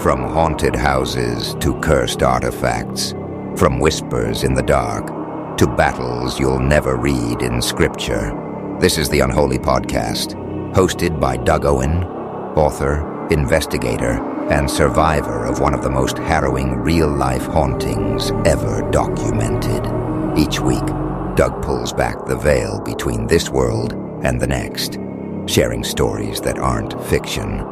From haunted houses to cursed artifacts, from whispers in the dark to battles you'll never read in scripture. This is the Unholy Podcast, hosted by Doug Owen, author, investigator, and survivor of one of the most harrowing real-life hauntings ever documented. Each week, Doug pulls back the veil between this world and the next, sharing stories that aren't fiction,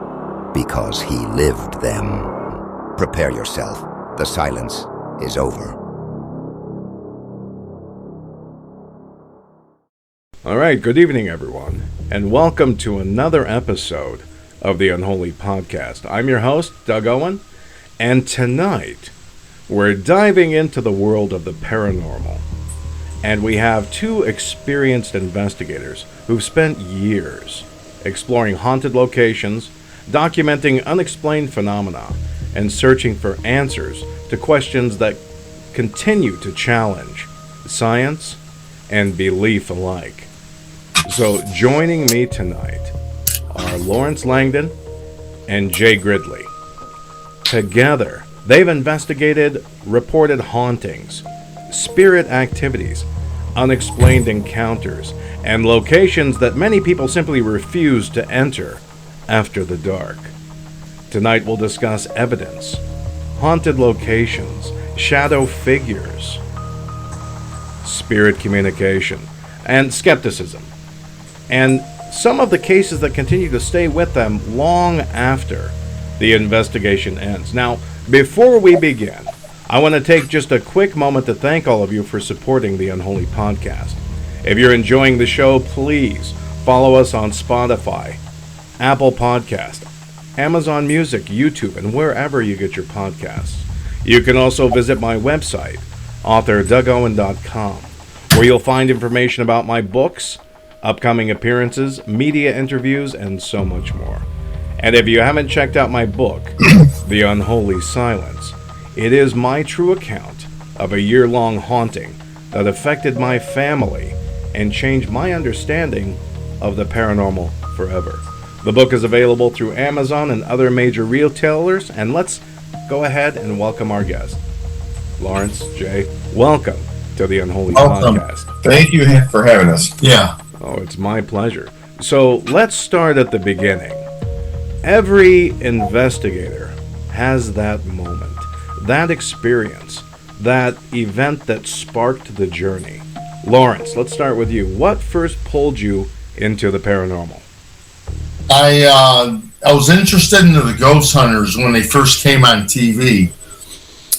because he lived them. Prepare yourself. The silence is over. All right, good evening, everyone, and welcome to another episode of the Unholy Podcast. I'm your host, Doug Owen, and tonight we're diving into the world of the paranormal. And we have two experienced investigators who've spent years exploring haunted locations, documenting unexplained phenomena, and searching for answers to questions that continue to challenge science and belief alike. So joining me tonight are Langdon and Jay Gridley. Together, they've investigated reported hauntings, spirit activities, unexplained encounters, and locations that many people simply refuse to enter after the dark. Tonight we'll discuss evidence, haunted locations, shadow figures, spirit communication, and skepticism, and some of the cases that continue to stay with them long after the investigation ends. Now, before we begin, I want to take just a quick moment to thank all of you for supporting the Unholy Podcast. If you're enjoying the show, please follow us on Spotify, Apple Podcast, Amazon Music, YouTube, and wherever you get your podcasts. You can also visit my website, authorDougOwen.com, where you'll find information about my books, upcoming appearances, media interviews, and so much more. And if you haven't checked out my book, The Unholy Silence, it is my true account of a year-long haunting that affected my family and changed my understanding of the paranormal forever. The book is available through Amazon and other major retailers, and let's go ahead and welcome our guest. Lawrence, Jay, welcome to the Unholy Podcast. Thank you for having us. Yeah. Oh, it's my pleasure. So let's start at the beginning. Every investigator has that moment, that experience, that event that sparked the journey. Lawrence, let's start with you. What first pulled you into the paranormal? I was interested in the ghost hunters when they first came on TV.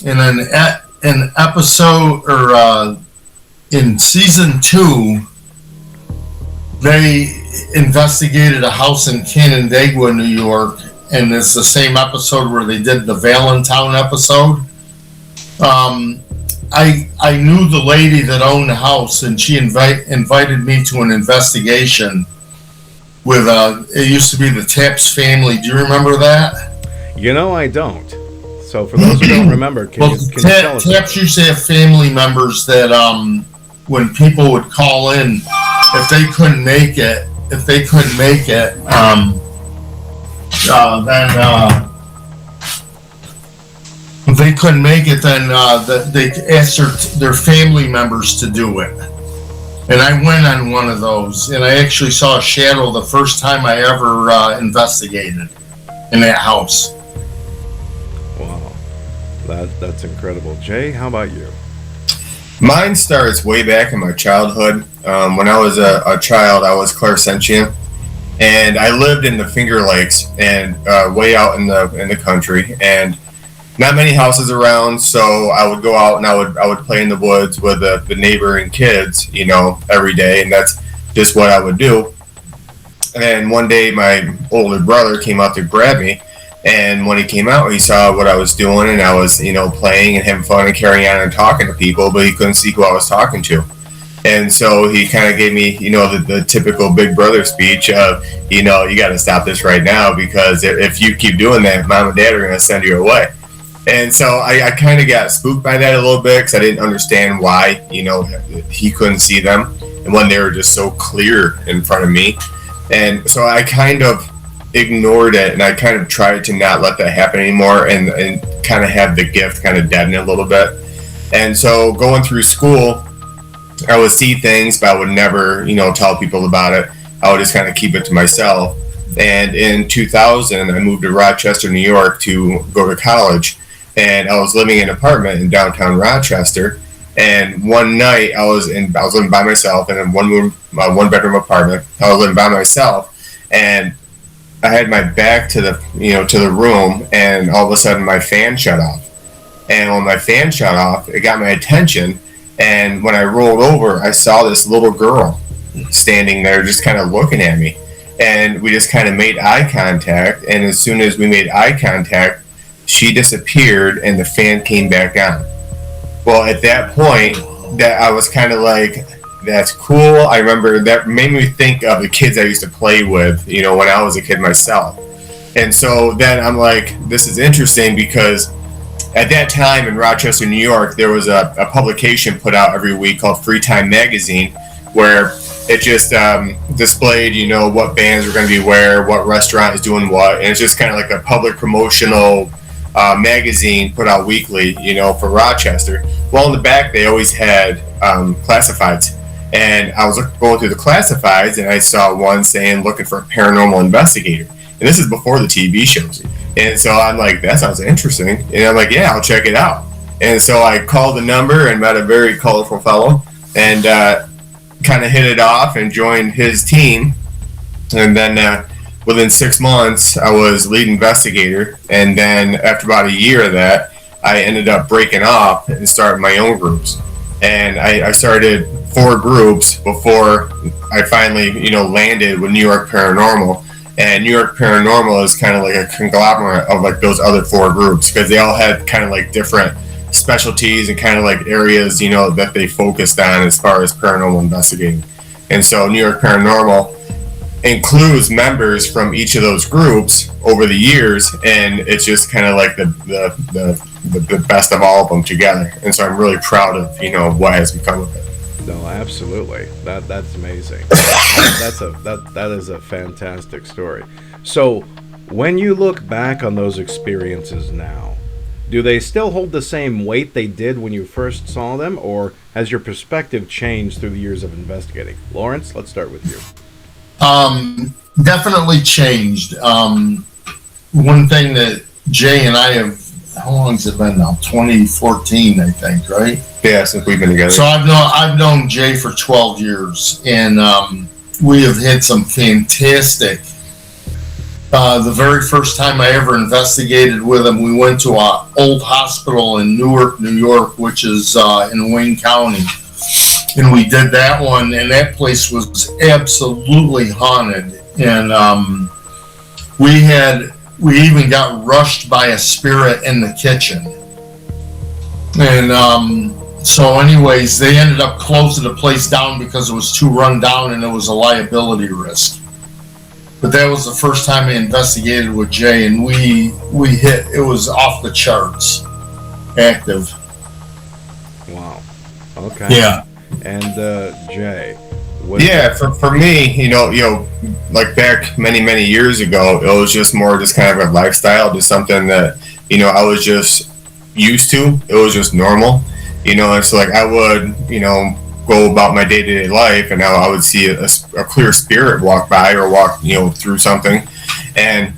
And then at an episode, or in season 2, they investigated a house in Canandaigua, New York, and it's the same episode where they did the Valentine episode. I knew the lady that owned the house, and she invited me to an investigation with it used to be the Taps family. Do you remember that? You know, I don't. So for those who don't remember, can you tell us? Taps used to have family members that when people would call in, if they couldn't make it, then they asked their family members to do it. And I went on one of those, and I actually saw a shadow the first time I ever investigated in that house. Wow, that's incredible. Jay, how about you? Mine starts way back in my childhood. When I was a child, I was clairsentient, and I lived in the Finger Lakes and way out in the country, and not many houses around. So I would go out and I would play in the woods with the neighboring kids, every day, and that's just what I would do. And one day, my older brother came out to grab me. And when he came out, he saw what I was doing, and I was, playing and having fun and carrying on and talking to people, but he couldn't see who I was talking to. And so he kind of gave me, the typical big brother speech of, you got to stop this right now, because if you keep doing that, mom and dad are going to send you away. And so I kind of got spooked by that a little bit, because I didn't understand why, he couldn't see them, and when they were just so clear in front of me. And so I kind of ignored it, and I kind of tried to not let that happen anymore, and kind of have the gift kind of deaden it a little bit. And so going through school, I would see things, but I would never, tell people about it. I would just kind of keep it to myself. And in 2000, I moved to Rochester, New York to go to college. And I was living in an apartment in downtown Rochester. And one night I was living by myself in a one bedroom apartment. I was living by myself, and I had my back to the room, and all of a sudden my fan shut off. And when my fan shut off, it got my attention. And when I rolled over, I saw this little girl standing there just kind of looking at me. And we just kind of made eye contact. And as soon as we made eye contact, she disappeared and the fan came back on. Well, at that point, that I was kind of like, that's cool. I remember that made me think of the kids I used to play with, when I was a kid myself. And so then I'm like, this is interesting, because at that time in Rochester, New York, there was a publication put out every week called Free Time Magazine, where it just displayed, what bands were going to be where, what restaurant is doing what. And it's just kind of like a public promotional magazine put out weekly, for Rochester. Well, in the back, they always had classifieds. And I was going through the classifieds, and I saw one saying, looking for a paranormal investigator. And this is before the TV shows. And so I'm like, that sounds interesting. And I'm like, yeah, I'll check it out. And so I called the number and met a very colorful fellow, and kind of hit it off and joined his team. And then within 6 months, I was lead investigator. And then after about a year of that, I ended up breaking off and started my own groups. And I started 4 groups before I finally, landed with New York Paranormal. And New York Paranormal is kind of like a conglomerate of like those other 4 groups, because they all had kind of like different specialties and kind of like areas, that they focused on as far as paranormal investigating. And so New York Paranormal includes members from each of those groups over the years, and it's just kind of like the best of all of them together. And so I'm really proud of what has become of it. No, absolutely. That's amazing. That is a fantastic story. So, when you look back on those experiences now, do they still hold the same weight they did when you first saw them, or has your perspective changed through the years of investigating? Lawrence, let's start with you. Definitely changed. One thing that Jay and I have, how long has it been now? 2014, I think, right? Yeah, since we've been together. So I've known Jay for 12 years, and we have had some fantastic. The very first time I ever investigated with him, we went to an old hospital in Newark, New York, which is in Wayne County. And we did that one, and that place was absolutely haunted. And we even got rushed by a spirit in the kitchen. And so anyways, they ended up closing the place down because it was too run down and it was a liability risk. But that was the first time I investigated with Jay, and we hit, it was off the charts, active. Wow. Okay. Yeah. And Jay. Yeah, for me, like back many years ago, it was just more just kind of a lifestyle, just something that, I was just used to. It was just normal. It's like I would, go about my day-to-day life, and now I would see a clear spirit walk by or walk, through something. And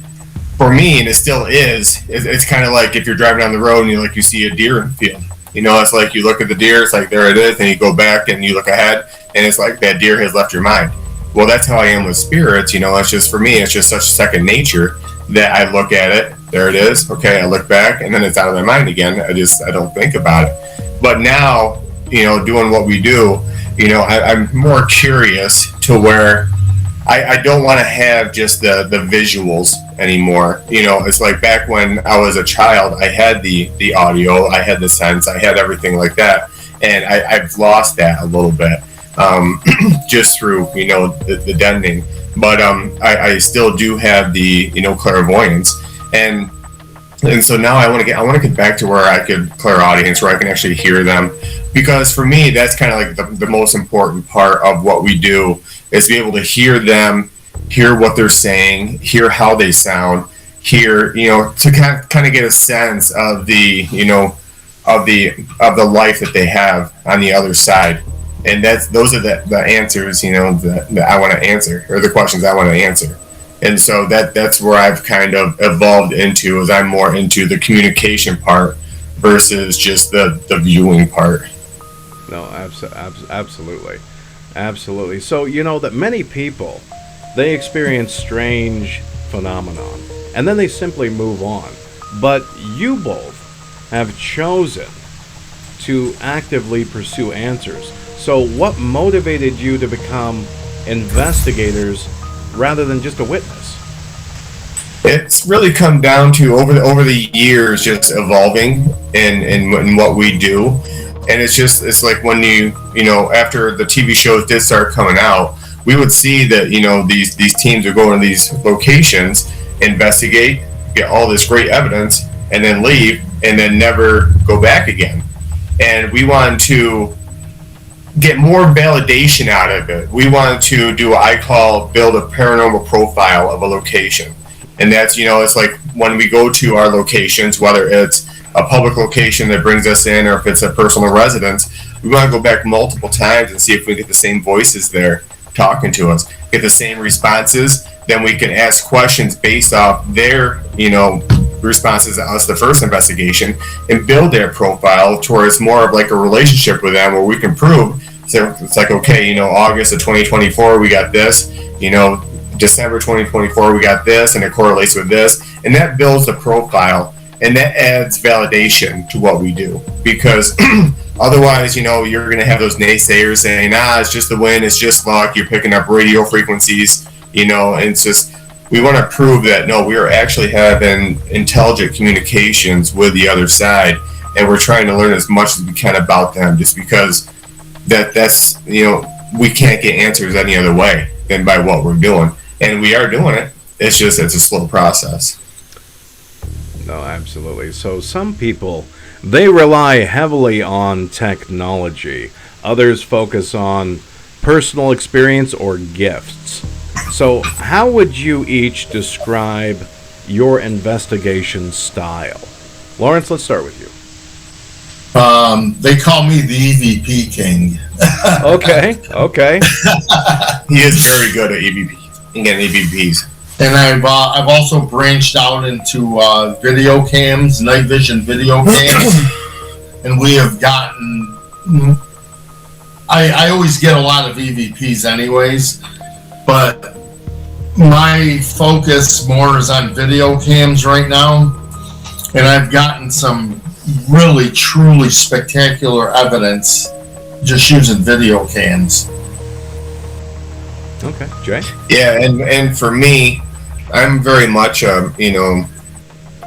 for me, and it still is, it's kind of like if you're driving down the road and you see a deer in the field. It's like you look at the deer, it's like there it is, and you go back and you look ahead, and it's like that deer has left your mind. Well, that's how I am with spirits. It's just, for me, it's just such second nature that I look at it, there it is, okay, I look back, and then it's out of my mind again. I don't think about it. But now, doing what we do, I'm more curious to where I don't want to have just the visuals anymore. It's like back when I was a child, I had the audio, I had the sense, I had everything like that. And I've lost that a little bit, just through, the deadening. But I still do have the, clairvoyance. And so now I want to get back to where I could clairaudience, where I can actually hear them. Because for me, that's kind of like the most important part of what we do, is to be able to hear them hear what they're saying, hear how they sound, hear, to kind of get a sense of the, of the life that they have on the other side. And those are the answers, that I want to answer, or the questions I want to answer. And so that's where I've kind of evolved into, is I'm more into the communication part versus just the viewing part. No, absolutely. Absolutely. So, that many people, they experience strange phenomenon, and then they simply move on. But you both have chosen to actively pursue answers. So what motivated you to become investigators rather than just a witness? It's really come down to over the years just evolving in what we do. And it's like when after the TV shows did start coming out, we would see that, these teams would go to these locations, investigate, get all this great evidence, and then leave, and then never go back again. And we wanted to get more validation out of it. We wanted to do what I call build a paranormal profile of a location. And that's, it's like when we go to our locations, whether it's a public location that brings us in or if it's a personal residence, we want to go back multiple times and see if we get the same voices there talking to us, get the same responses. Then we can ask questions based off their, responses to us the first investigation, and build their profile towards more of like a relationship with them where we can prove. So it's like, okay, August of 2024 we got this, December 2024 we got this, and it correlates with this, and that builds the profile, and that adds validation to what we do. Because otherwise, you're going to have those naysayers saying, it's just the wind, it's just luck, you're picking up radio frequencies, and it's just, we want to prove that, no, we are actually having intelligent communications with the other side, and we're trying to learn as much as we can about them, just because that's, we can't get answers any other way than by what we're doing. And we are doing it. It's a slow process. No, absolutely. So some people, they rely heavily on technology. Others focus on personal experience or gifts. So how would you each describe your investigation style? Lawrence, let's start with you. They call me the EVP king. Okay. He is very good at EVPs. And I've also branched out into video cams, night vision video cams, and we have gotten. I always get a lot of EVPs, anyways, but my focus more is on video cams right now, and I've gotten some really, truly spectacular evidence just using video cams. Okay, Jay? Yeah, and for me, I'm very much a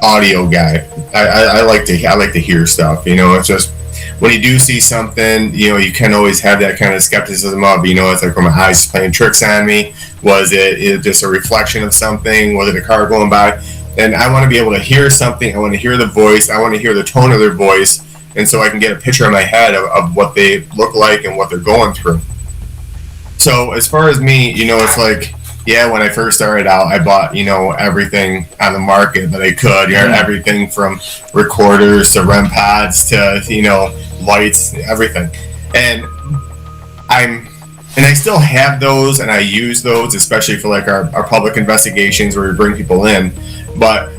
audio guy. I like to hear stuff. It's just when you do see something, you can always have that kind of skepticism of, it's like, were my eyes playing tricks on me? Was it just a reflection of something? Was it a car going by? And I want to be able to hear something. I want to hear the voice. I want to hear the tone of their voice, and so I can get a picture in my head of what they look like and what they're going through. So as far as me, it's like, yeah, when I first started out, I bought, everything on the market that I could, everything from recorders to REM pods to, lights, everything. And I still have those, and I use those, especially for like our public investigations where we bring people in. But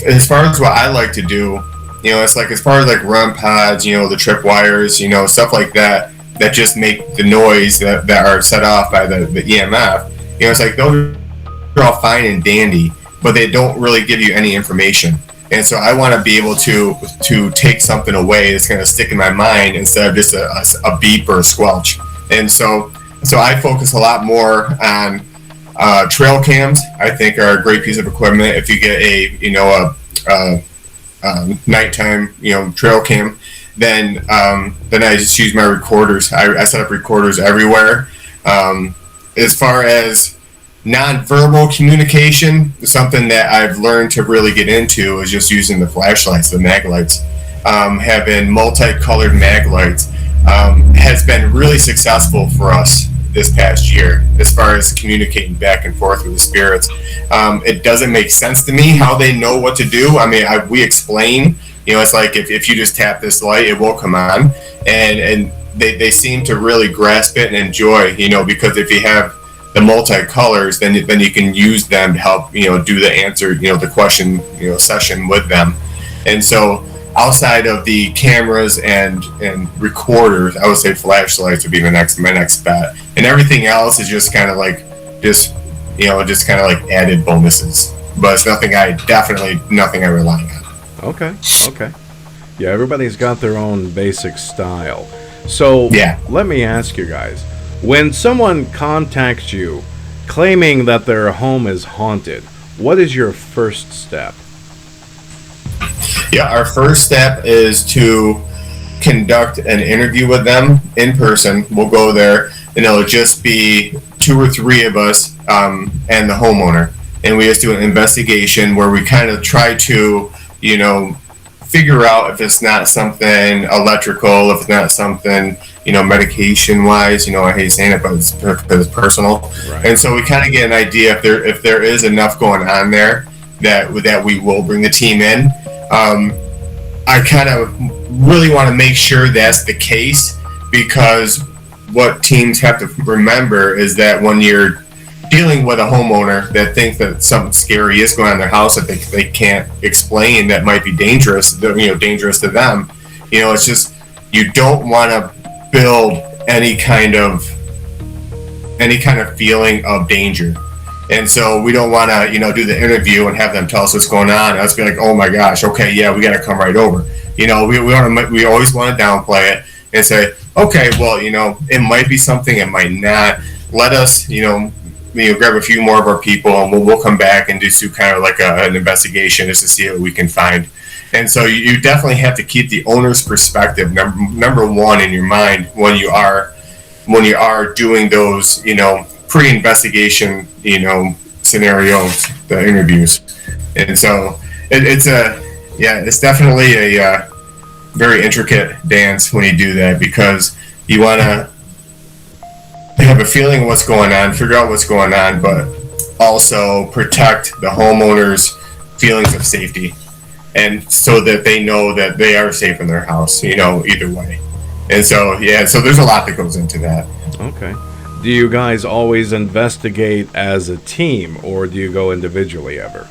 as far as what I like to do, it's like, as far as like REM pods, the tripwires, stuff like that just make the noise that are set off by the EMF. It's like, those are all fine and dandy, but they don't really give you any information. And so I want to be able to take something away that's going to stick in my mind instead of just a beep or a squelch. And so I focus a lot more on trail cams. I think are a great piece of equipment. If you get a nighttime trail cam, then I just use my recorders. I set up recorders everywhere. As far as non-verbal communication, something that I've learned to really get into is just using the flashlights, the mag lights. Having multicolored mag lights has been really successful for us this past year as far as communicating back and forth with the spirits. It doesn't make sense to me how they know what to do. I mean, we explain, it's like if you just tap this light, it will come on. And they seem to really grasp it and enjoy, because if you have the multi-colors, then you can use them to help, do the answer, the question, session with them. And so outside of the cameras and recorders, I would say flashlights would be my next bet. And everything else is just kind of like, added bonuses. But it's nothing I rely on. Okay. Yeah, everybody's got their own basic style. So let me ask you guys, when someone contacts you claiming that their home is haunted, what is your first step? Yeah, our first step is to conduct an interview with them in person. We'll go there, and it'll just be 2 or 3 of us and the homeowner. And we just do an investigation where we kind of try to, figure out if it's not something electrical, if it's not something, medication-wise. I hate saying it, but it's personal. Right. And so we kind of get an idea if there is enough going on there that we will bring the team in. I kind of really want to make sure that's the case, because what teams have to remember is that when you're dealing with a homeowner that thinks that something scary is going on in their house that they can't explain, that might be dangerous, dangerous to them, it's just, you don't want to build any kind of feeling of danger. And so we don't want to, do the interview and have them tell us what's going on. And us be like, oh my gosh, okay, yeah, we got to come right over. We always want to downplay it and say, okay, well, it might be something, it might not. Let us, grab a few more of our people, and we'll come back and just do kind of like an investigation just to see what we can find. And so you definitely have to keep the owner's perspective number one in your mind when you are doing those, pre-investigation, scenarios, the interviews. And so it's definitely a very intricate dance when you do that, because you want to have a feeling of what's going on, figure out what's going on, but also protect the homeowner's feelings of safety, and so that they know that they are safe in their house, either way. And so, so there's a lot that goes into that. Okay. Do you guys always investigate as a team, or do you go individually ever?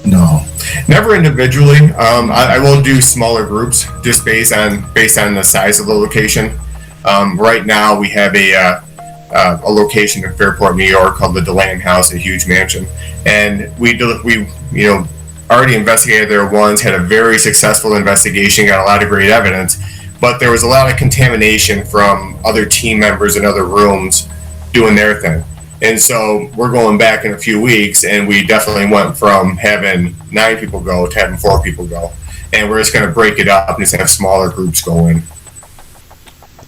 No, never individually. I will do smaller groups just based on the size of the location. Right now we have a location in Fairport, New York called the DeLand House, a huge mansion, and we already investigated there once, had a very successful investigation, got a lot of great evidence. But there was a lot of contamination from other team members in other rooms doing their thing. And so we're going back in a few weeks, and we definitely went from having 9 people go to having 4 people go. And we're just going to break it up and just have smaller groups go in.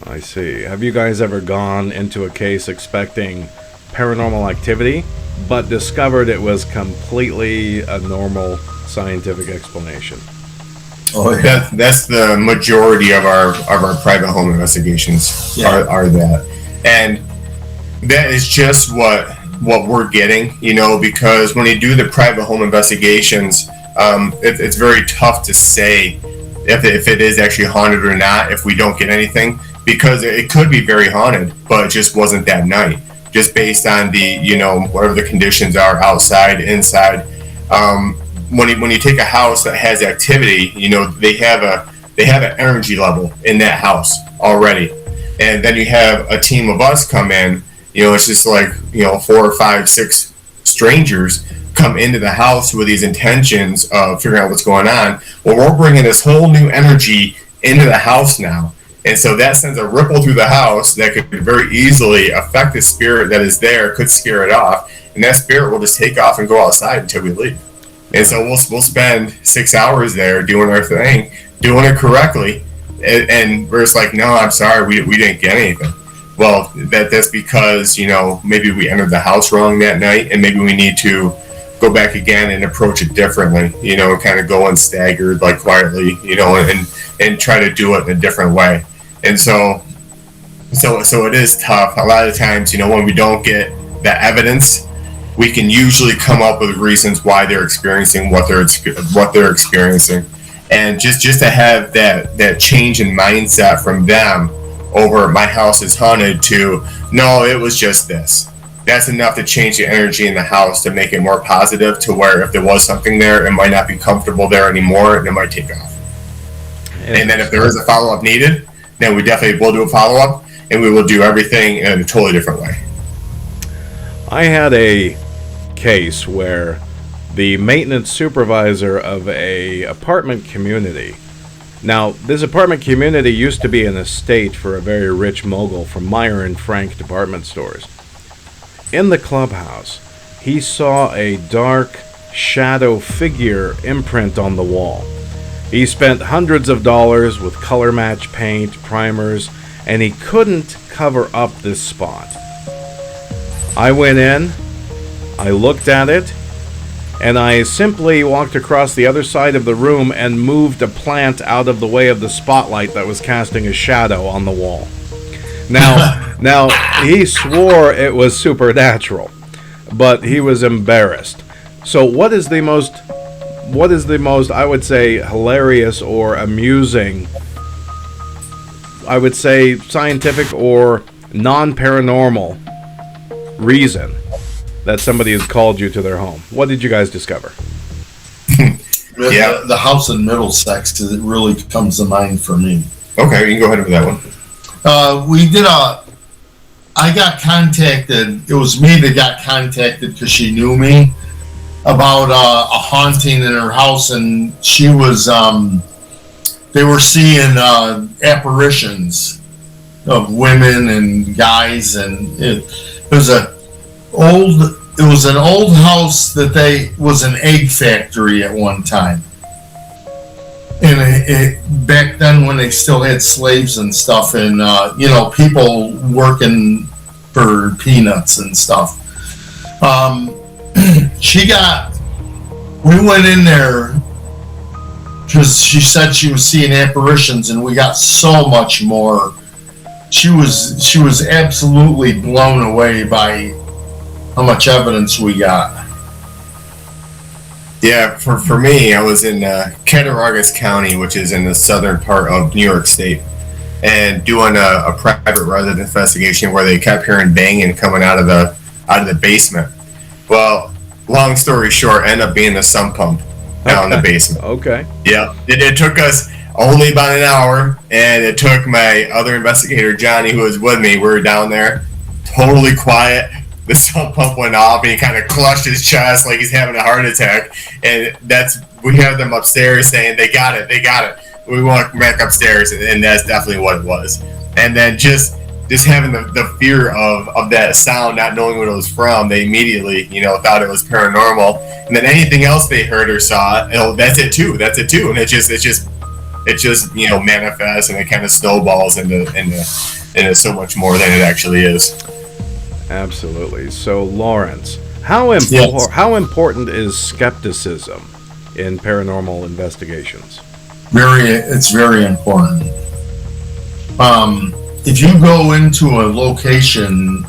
I see. Have you guys ever gone into a case expecting paranormal activity, but discovered it was completely a normal scientific explanation? Oh, yeah. That's the majority of our private home investigations are that, and that is just what we're getting, because when you do the private home investigations, it's very tough to say if it is actually haunted or not if we don't get anything, because it could be very haunted, but it just wasn't that night, just based on the whatever the conditions are outside, inside. When you take a house that has activity, they have an energy level in that house already, and then you have a team of us come in. It's just like 4 or 5, 6 strangers come into the house with these intentions of figuring out what's going on. Well, we're bringing this whole new energy into the house now, and so that sends a ripple through the house that could very easily affect the spirit that is there, could scare it off, and that spirit will just take off and go outside until we leave. And so we'll spend 6 hours there doing our thing, doing it correctly, and we're just like, no, I'm sorry, we didn't get anything. Well, that's because maybe we entered the house wrong that night, and maybe we need to go back again and approach it differently. Kind of go in staggered, like quietly, and try to do it in a different way. And so So it is tough. A lot of times, when we don't get the evidence, we can usually come up with reasons why they're experiencing what they're experiencing. And just to have that change in mindset from them over my house is haunted to, no, it was just this. That's enough to change the energy in the house to make it more positive, to where if there was something there, it might not be comfortable there anymore and it might take off. And then if there is a follow-up needed, then we definitely will do a follow-up, and we will do everything in a totally different way. I had a case where the maintenance supervisor of a apartment community. Now, this apartment community used to be an estate for a very rich mogul from Meyer and Frank department stores. In the clubhouse, he saw a dark shadow figure imprint on the wall. He spent hundreds of dollars with color match paint, primers, and he couldn't cover up this spot. I went in, I looked at it, and I simply walked across the other side of the room and moved a plant out of the way of the spotlight that was casting a shadow on the wall. Now he swore it was supernatural, but he was embarrassed. So what is the most, I would say, hilarious or amusing, I would say scientific or non-paranormal reason that somebody has called you to their home? What did you guys discover? The house in Middlesex, it really comes to mind for me. Okay, you can go ahead with that one. I got contacted, it was me that got contacted because she knew me about a haunting in her house, and she was, they were seeing apparitions of women and guys, and it was an old house that was an egg factory at one time. And back then when they still had slaves and stuff, and people working for peanuts and stuff. We went in there because she said she was seeing apparitions, and we got so much more. She was absolutely blown away by how much evidence we got. Yeah, for me, I was in Cattaraugus County, which is in the southern part of New York State, and doing a private resident investigation where they kept hearing banging coming out of the basement. Well, long story short, ended up being the sump pump down in the basement. Okay. Yeah, it took us only about an hour, and it took my other investigator, Johnny, who was with me. We were down there, totally quiet. The sump pump went off, and he kind of clutched his chest like he's having a heart attack. And we have them upstairs saying, they got it. We want back upstairs, and that's definitely what it was. And then just having the fear of that sound, not knowing what it was from, they immediately, thought it was paranormal. And then anything else they heard or saw, that's it too. And it just manifests, and it kind of snowballs into so much more than it actually is. Absolutely. So, Lawrence, how important is skepticism in paranormal investigations? It's very important. If you go into a location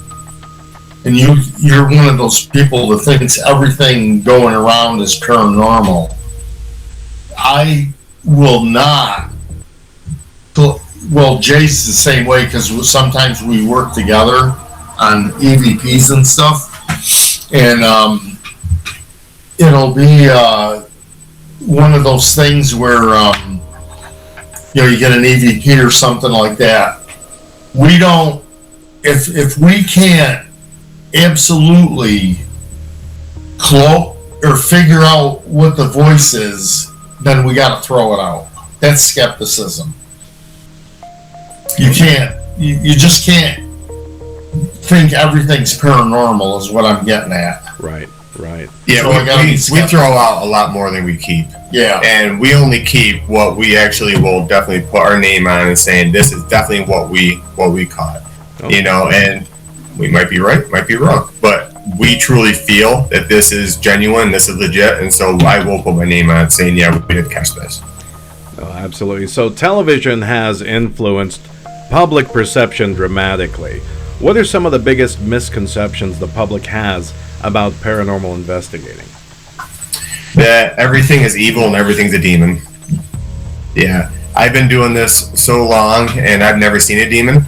and you're one of those people that thinks everything going around is paranormal, I will not. Well, Jay's the same way, because sometimes we work together on EVPs and stuff, and it'll be one of those things where you get an EVP or something like that. We don't, if we can't absolutely cloak or figure out what the voice is, then we got to throw it out. That's skepticism. You just can't think everything's paranormal is what I'm getting at. Right. Yeah, we throw out a lot more than we keep. Yeah. And we only keep what we actually will definitely put our name on and saying this is definitely what we caught. Okay. And we might be right, might be wrong, but we truly feel that this is genuine, this is legit, and so I will put my name on it saying, yeah, we did catch this. Oh, absolutely. So television has influenced public perception dramatically. What are some of the biggest misconceptions the public has about paranormal investigating? That everything is evil and everything's a demon. Yeah, I've been doing this so long and I've never seen a demon.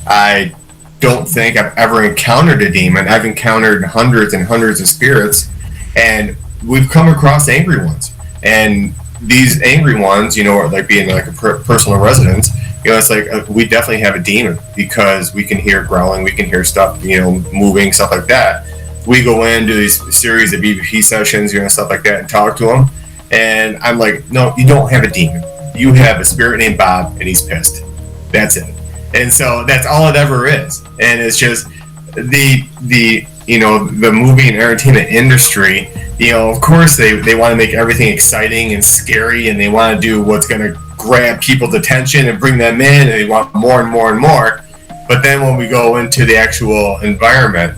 I don't think I've ever encountered a demon. I've encountered hundreds and hundreds of spirits, and we've come across angry ones. And these angry ones, you know, are like being like a personal residence. You know, it's like we definitely have a demon because we can hear growling, we can hear stuff, you know, moving, stuff like that. We go in, do these series of EVP sessions, you know, stuff like that, and talk to them. And I'm like, no, you don't have a demon. You have a spirit named Bob, and he's pissed. That's it. And so that's all it ever is. And it's just the you know, the movie and entertainment industry, you know, of course they want to make everything exciting and scary, and they want to do what's going to grab people's attention and bring them in, and they want more and more and more. But then when we go into the actual environment,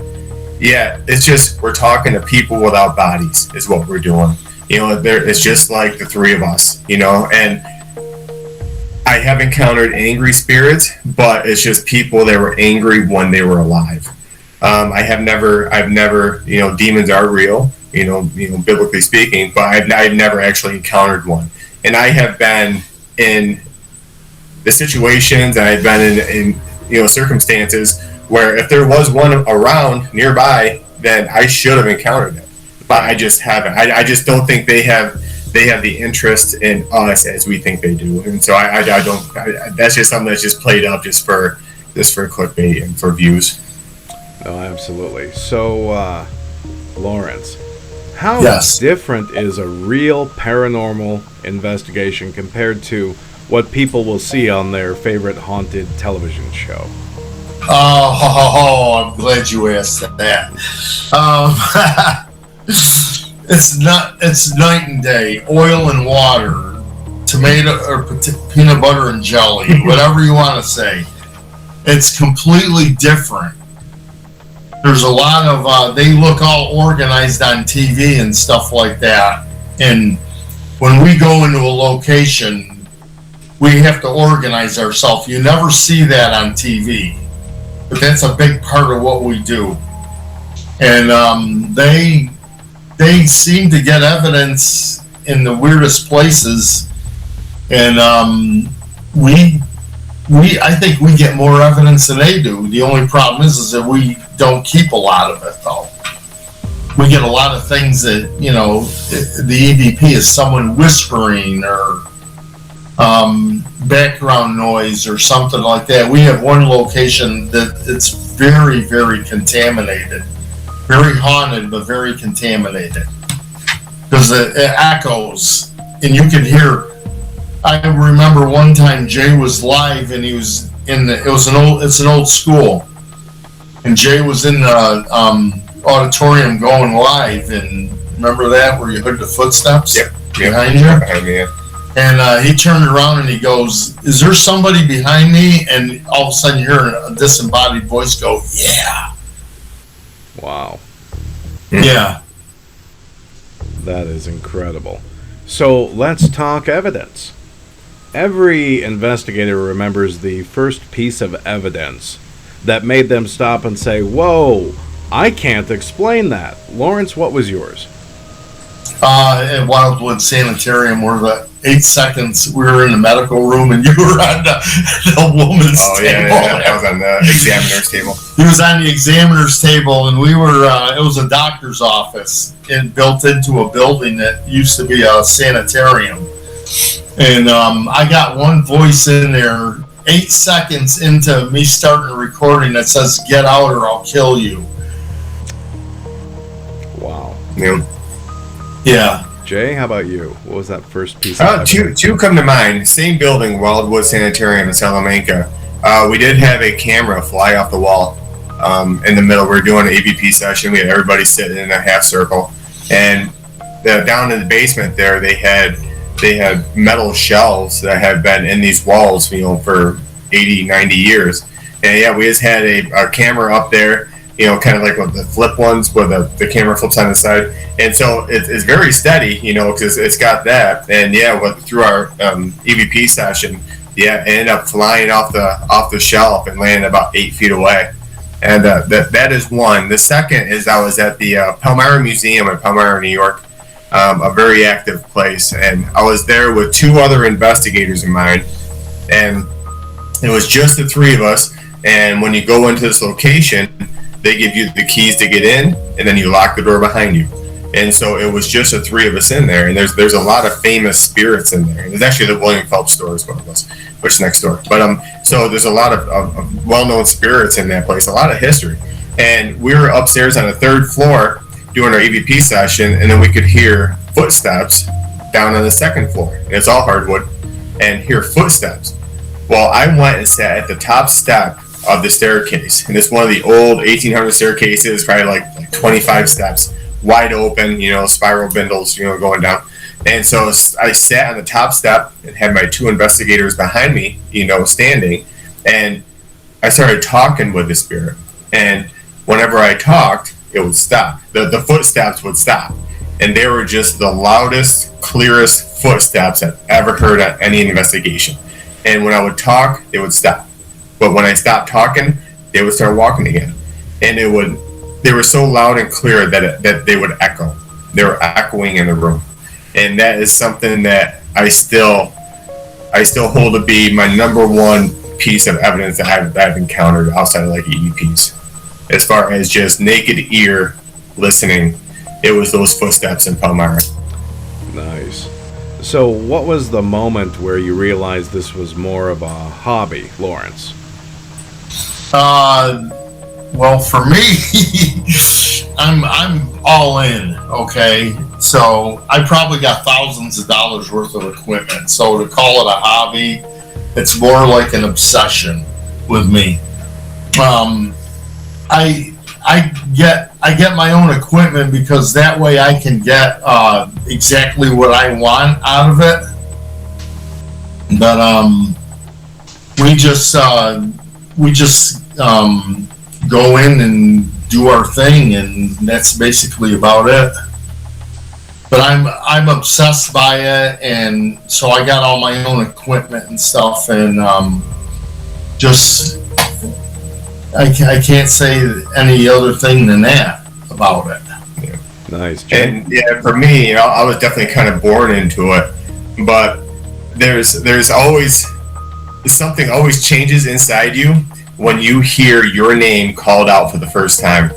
yeah, it's just we're talking to people without bodies is what we're doing. You know, it's just like the three of us, you know, and I have encountered angry spirits, but it's just people that were angry when they were alive. I've never, you know, demons are real, you know, biblically speaking, but I've never actually encountered one. And I have been in the situations, and I've been in you know, circumstances where if there was one around nearby, then I should have encountered it. But I just haven't. I just don't think they have the interest in us as we think they do. And so I don't. That's just something that's just played up just for clickbait and for views. Oh, absolutely. So, Lawrence, how different is a real paranormal investigation compared to what people will see on their favorite haunted television show? Oh, I'm glad you asked that. It's night and day. Oil and water, tomato or peanut butter and jelly, whatever you want to say. It's completely different. There's a lot of, they look all organized on TV and stuff like that. And when we go into a location, we have to organize ourselves. You never see that on TV. But that's a big part of what we do. And they seem to get evidence in the weirdest places. And I think we get more evidence than they do. The only problem is that we don't keep a lot of it, though. We get a lot of things that, you know, the EVP is someone whispering or background noise or something like that. We have one location that it's very, very contaminated. Very haunted, but very contaminated. Because it echoes, and you can hear. I remember one time Jay was live, and he was it's an old school, and Jay was in the auditorium going live, and remember that where you heard the footsteps behind you? Behind me, yeah. And he turned around and he goes, "Is there somebody behind me?" And all of a sudden you hear a disembodied voice go, "Yeah." Wow. Yeah. That is incredible. So let's talk evidence. Every investigator remembers the first piece of evidence that made them stop and say, "Whoa, I can't explain that." Lawrence, what was yours? At Wildwood Sanitarium, where the 8 seconds we were in the medical room and you were on the woman's table. Yeah, I was on the examiner's table. He was on the examiner's table, and we were, it was a doctor's office and built into a building that used to be a sanitarium. And I got one voice in there 8 seconds into me starting the recording that says, "Get out or I'll kill you." Wow. Yeah. Jay, how about you? What was that first piece of evidence? Two come to mind. Same building, Wildwood Sanitarium in Salamanca. We did have a camera fly off the wall in the middle. We were doing an AVP session. We had everybody sitting in a half circle. And down in the basement there, they had metal shelves that have been in these walls, you know, for 80, 90 years. And yeah, we just had a camera up there, you know, kind of like the flip ones where the camera flips on the side. And so it's very steady, you know, because it's got that. And yeah, through our EVP session, Yeah, it ended up flying off the shelf and landed about 8 feet away. And that is one. The second is I was at the Palmyra Museum in Palmyra, New York, a very active place. And I was there with 2 other investigators of mine. And it was just the 3 of us. And when you go into this location, they give you the keys to get in, and then you lock the door behind you. And so it was just the 3 of us in there. And there's a lot of famous spirits in there. And there's actually the William Phelps store is one of us, which is next door. But so there's a lot of well-known spirits in that place, a lot of history. And we were upstairs on the 3rd floor doing our EVP session, and then we could hear footsteps down on the 2nd floor. And it's all hardwood, and hear footsteps. Well, I went and sat at the top step of the staircase, and it's one of the old 1800 staircases, probably like 25 steps, wide open, spiral bindles, going down. And so I sat on the top step and had my 2 investigators behind me, standing, and I started talking with the spirit. And whenever I talked, it would stop. The footsteps would stop, and they were just the loudest, clearest footsteps I've ever heard at any investigation. And when I would talk, they would stop. But when I stopped talking, they would start walking again. And they were so loud and clear that they would echo. They were echoing in the room. And that is something that I still hold to be my number one piece of evidence that I've encountered outside of like EVPs. As far as just naked ear listening, it was those footsteps in Palmyra. Nice. So what was the moment where you realized this was more of a hobby, Lawrence? Well, for me, I'm all in, okay? So I probably got thousands of dollars worth of equipment. So to call it a hobby, it's more like an obsession with me. I get my own equipment because that way I can get exactly what I want out of it. But we just go in and do our thing, and that's basically about it. But I'm obsessed by it, and so I got all my own equipment and stuff, and I can't say any other thing than that about it. Yeah. Nice. Jay? And yeah, for me, I was definitely kind of born into it, but there's always something always changes inside you when you hear your name called out for the first time.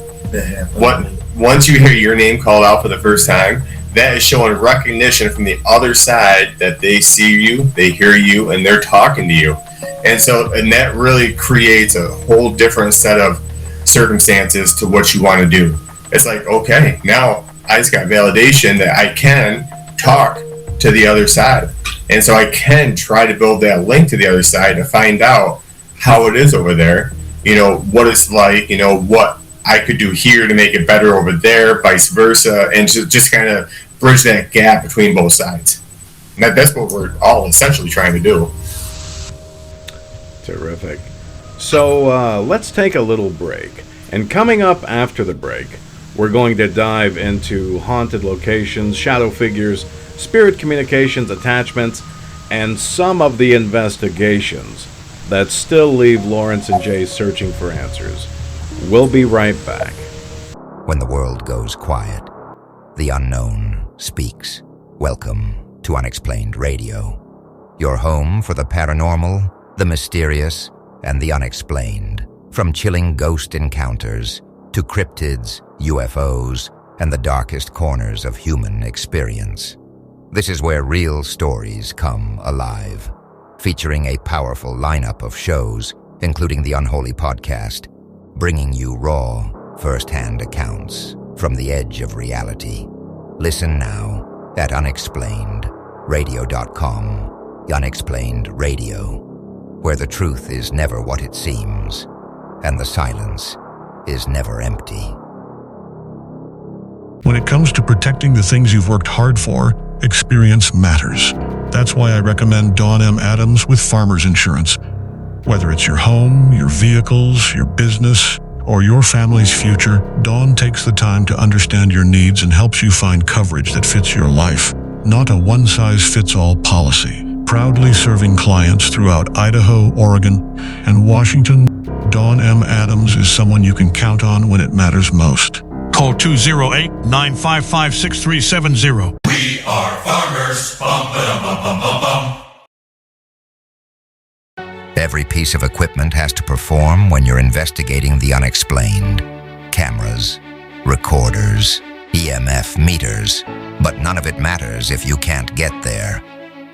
Once you hear your name called out for the first time, that is showing recognition from the other side that they see you, they hear you, and they're talking to you. And that really creates a whole different set of circumstances to what you want to do. It's like, okay, now I just got validation that I can talk to the other side. And so I can try to build that link to the other side to find out how it is over there, what it's like, what I could do here to make it better over there, vice versa, and just kind of bridge that gap between both sides. And that's what we're all essentially trying to do. Terrific. So let's take a little break. And coming up after the break, we're going to dive into haunted locations, shadow figures, spirit communications, attachments, and some of the investigations that still leave Lawrence and Jay searching for answers. We'll be right back. When the world goes quiet, the unknown speaks. Welcome to Unexplained Radio, your home for the paranormal, the mysterious, and the unexplained. From chilling ghost encounters to cryptids, UFOs, and the darkest corners of human experience. This is where real stories come alive, featuring a powerful lineup of shows, including the Unholy Podcast, bringing you raw, first-hand accounts from the edge of reality. Listen now at unexplainеdradio.com. Unexplained Radio, where the truth is never what it seems, and the silence is never empty. When it comes to protecting the things you've worked hard for, experience matters. That's why I recommend Dawn M. Adams with Farmers Insurance. Whether it's your home, your vehicles, your business, or your family's future, Dawn takes the time to understand your needs and helps you find coverage that fits your life, not a one-size-fits-all policy. proudly serving clients throughout Idaho, Oregon, and Washington. Dawn M. Adams is someone you can count on when it matters most. Call 208-955-6370. We are farmers. Bum, ba-dum, bum, bum, bum, bum. Every piece of equipment has to perform when you're investigating the unexplained. Cameras, recorders, EMF meters, but none of it matters if you can't get there.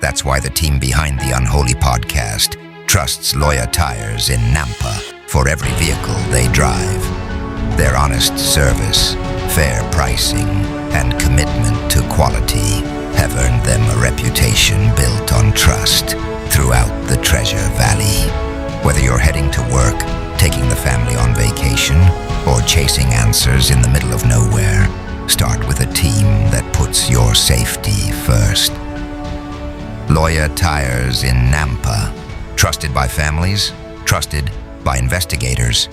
That's why the team behind the Unholy Podcast trusts Loya Tires in Nampa for every vehicle they drive. Their honest service, fair pricing, and commitment to quality have earned them a reputation built on trust throughout the Treasure Valley. Whether you're heading to work, taking the family on vacation, or chasing answers in the middle of nowhere, start with a team that puts your safety first. Loya Tires in Nampa. Trusted by families, trusted by investigators.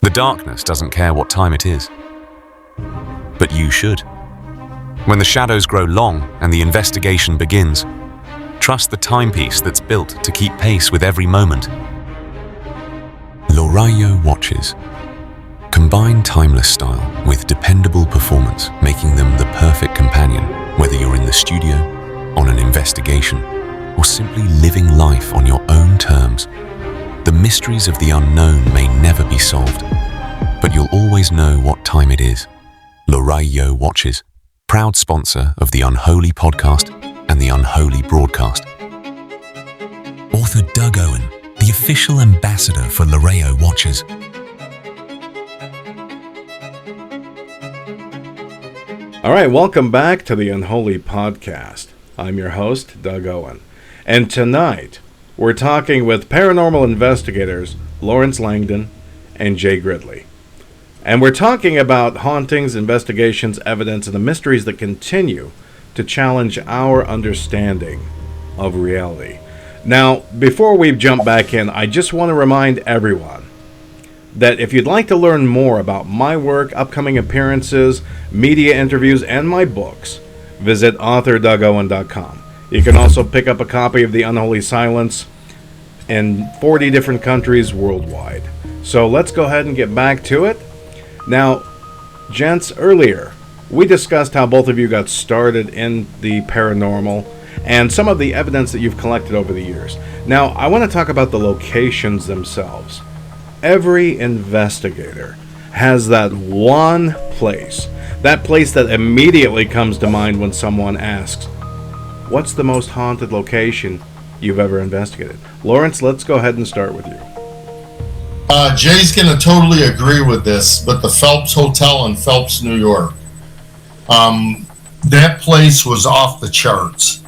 The darkness doesn't care what time it is. But you should. When the shadows grow long and the investigation begins, trust the timepiece that's built to keep pace with every moment. Lorayo watches. Combine timeless style with dependable performance, making them the perfect companion, whether you're in the studio, on an investigation, or simply living life on your own terms. The mysteries of the unknown may never be solved, but you'll always know what time it is. Lorayo watches. Proud sponsor of the Unholy Podcast and the Unholy Broadcast. Author Doug Owen, the official ambassador for Lorayo watches. All right, welcome back to the Unholy Podcast. I'm your host, Doug Owen. And tonight, we're talking with paranormal investigators Lawrence Langdon and Jay Gridley. And we're talking about hauntings, investigations, evidence, and the mysteries that continue to challenge our understanding of reality. Now, before we jump back in, I just want to remind everyone that if you'd like to learn more about my work, upcoming appearances, media interviews, and my books, visit authordougowen.com. You can also pick up a copy of The Unholy Silence in 40 different countries worldwide. So let's go ahead and get back to it. Now, gents, earlier, we discussed how both of you got started in the paranormal and some of the evidence that you've collected over the years. Now, I want to talk about the locations themselves. Every investigator has that one place, that place that immediately comes to mind when someone asks, what's the most haunted location you've ever investigated? Lawrence, let's go ahead and start with you. Jay's going to totally agree with this, but the Phelps Hotel in Phelps, New York, that place was off the charts.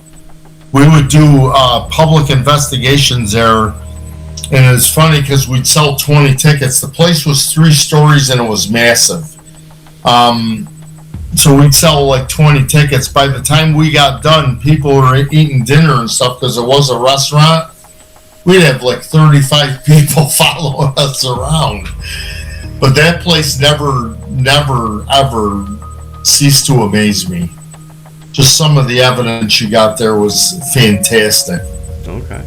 We would do public investigations there, and it's funny because we'd sell 20 tickets. The place was 3 stories and it was massive. So we'd sell like 20 tickets. By the time we got done, people were eating dinner and stuff because it was a restaurant. We'd have like 35 people following us around. But that place never, ever ceased to amaze me. Just some of the evidence you got there was fantastic. Okay.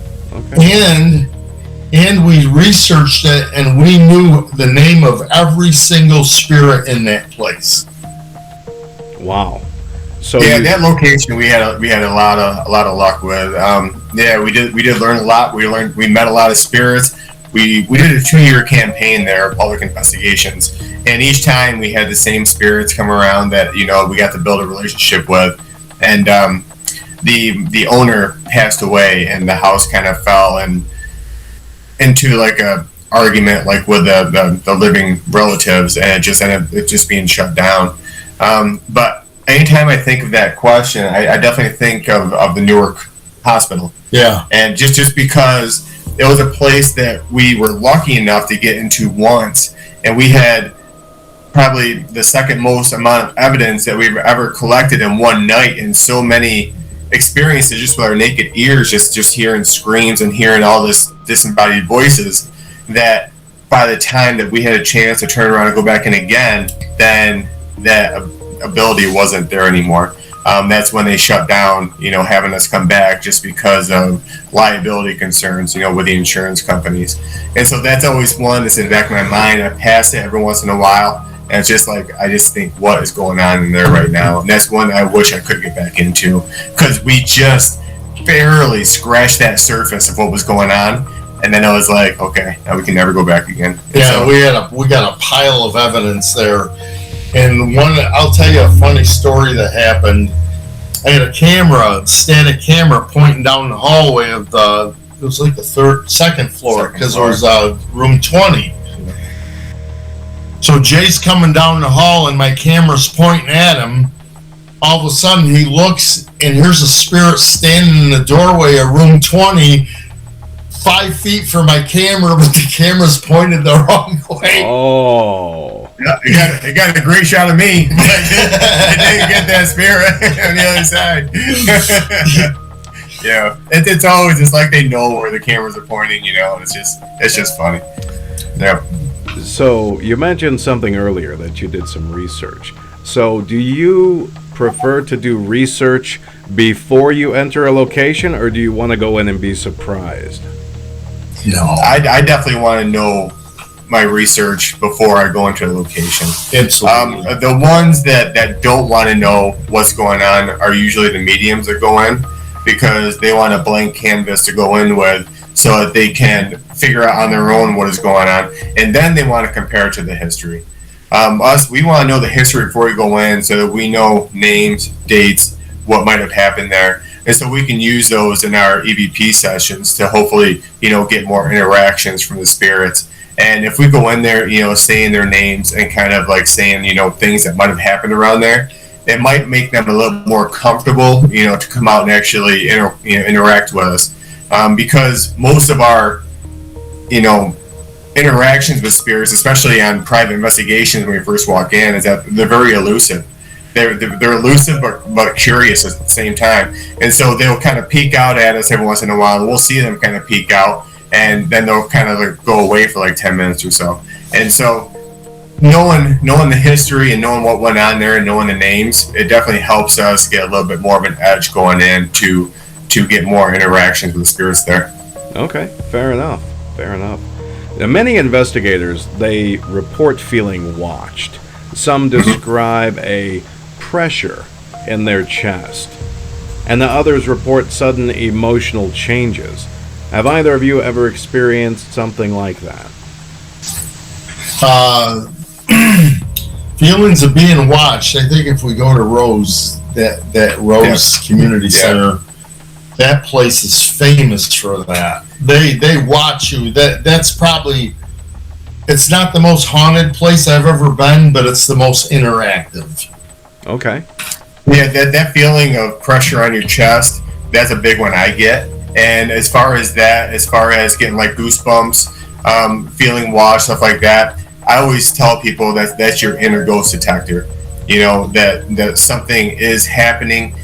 And we researched it, and we knew the name of every single spirit in that place. Wow. So yeah, that location we had a lot of luck with. We did learn a lot. We met a lot of spirits. We did a 2-year campaign there, public investigations, and each time we had the same spirits come around that we got to build a relationship with. And the owner passed away, and the house kind of fell into like a argument like with the living relatives, and it just ended up just being shut down. But anytime I think of that question, I definitely think of the Newark Hospital. Yeah. And just because it was a place that we were lucky enough to get into once, and we had probably the second most amount of evidence that we've ever collected in one night, and so many experiences just with our naked ears, just hearing screams and hearing all this disembodied voices, that by the time that we had a chance to turn around and go back in again, then that ability wasn't there anymore. That's when they shut down, having us come back just because of liability concerns, with the insurance companies. And so that's always one that's in the back of my mind. I pass it every once in a while, and it's just like, I just think, what is going on in there right now? And that's one I wish I could get back into, because we just barely scratched that surface of what was going on. And then I was like, okay, now we can never go back again. And yeah, so, we got a pile of evidence there. And I'll tell you a funny story that happened. I had a static camera pointing down the hallway of it was like the second floor, because it was room 20. So Jay's coming down the hall and my camera's pointing at him. All of a sudden he looks and here's a spirit standing in the doorway of room 20, 5 feet from my camera, but the camera's pointed the wrong way. Oh. Yeah, you got a great shot of me. I didn't get that spirit on the other side. Yeah, it's always, it's like they know where the cameras are pointing, and it's just funny. Yeah. So you mentioned something earlier that you did some research. So do you prefer to do research before you enter a location, or do you want to go in and be surprised? No, I definitely want to know my research before I go into a location. Absolutely. The ones that don't want to know what's going on are usually the mediums that go in, because they want a blank canvas to go in with so that they can figure out on their own what is going on, and then they want to compare it to the history. We want to know the history before we go in, so that we know names, dates, what might have happened there. And so we can use those in our EVP sessions to hopefully, get more interactions from the spirits. And if we go in there, saying their names and kind of like saying, things that might have happened around there, it might make them a little more comfortable, to come out and actually interact with us. Because most of our, interactions with spirits, especially on private investigations when we first walk in, is that they're very elusive. They're elusive but curious at the same time. And so they'll kind of peek out at us every once in a while. We'll see them kind of peek out, and then they'll kind of like go away for like 10 minutes or so. And so knowing the history and knowing what went on there and knowing the names, it definitely helps us get a little bit more of an edge going in to get more interactions with the spirits there. Okay, fair enough. Now, many investigators, they report feeling watched. Some describe a pressure in their chest, and the others report sudden emotional changes. Have either of you ever experienced something like that? Feelings of being watched. I think if we go to Rose, that Rose Community Center, that place is famous for that. They watch you. That's probably, it's not the most haunted place I've ever been, but it's the most interactive. Okay. Yeah, that feeling of pressure on your chest, that's a big one I get. And as far as getting like goosebumps, feeling watched, stuff like that, I always tell people that's your inner ghost detector. That something is happening,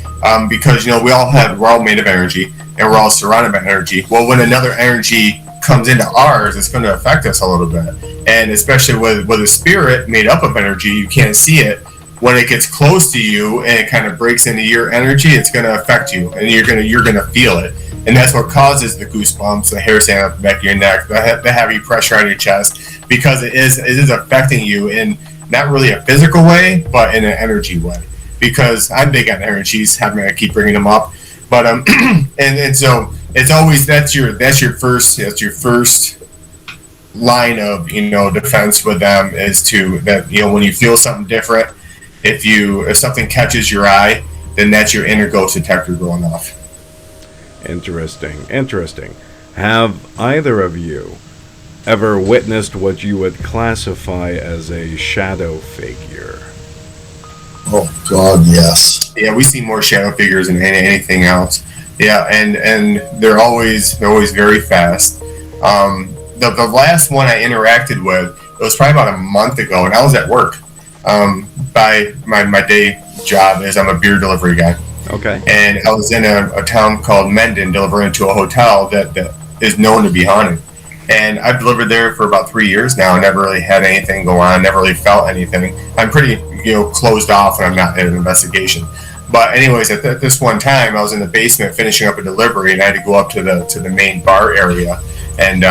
because we're all made of energy, and we're all surrounded by energy. Well, when another energy comes into ours, it's going to affect us a little bit. And especially with a spirit made up of energy, you can't see it. When it gets close to you and it kind of breaks into your energy, it's going to affect you, and you're going to feel it. And that's what causes the goosebumps, the hair standing up the back of your neck, the heavy pressure on your chest, because it is affecting you in not really a physical way, but in an energy way. Because I'm big on energies, I keep bringing them up, but and so it's always that's your first line of defense with them, is to that when you feel something different, if something catches your eye, then that's your inner ghost detector going off. Interesting. Have either of you ever witnessed what you would classify as a shadow figure? Oh God, yes. Yeah, we see more shadow figures than anything else. Yeah, and they're always very fast. The last one I interacted with, it was probably about a month ago, and I was at work. By my day job is I'm a beer delivery guy. Okay. And I was in a town called Mendon delivering to a hotel that is known to be haunted. And I've delivered there for about 3 years now. I never really had anything go on, never really felt anything. I'm pretty, closed off when I'm not in an investigation. But anyways, at this one time, I was in the basement finishing up a delivery, and I had to go up to the main bar area. And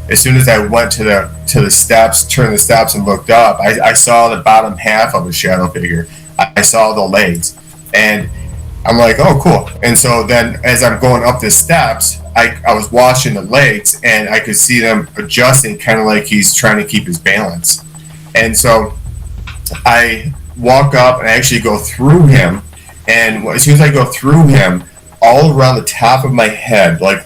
as soon as I went to the steps, turned the steps, and looked up, I saw the bottom half of a shadow figure. I saw the legs, and I'm like, oh, cool. And so then as I'm going up the steps, I was watching the legs, and I could see them adjusting, kind of like he's trying to keep his balance. And so I walk up and I actually go through him. And as soon as I go through him, all around the top of my head, like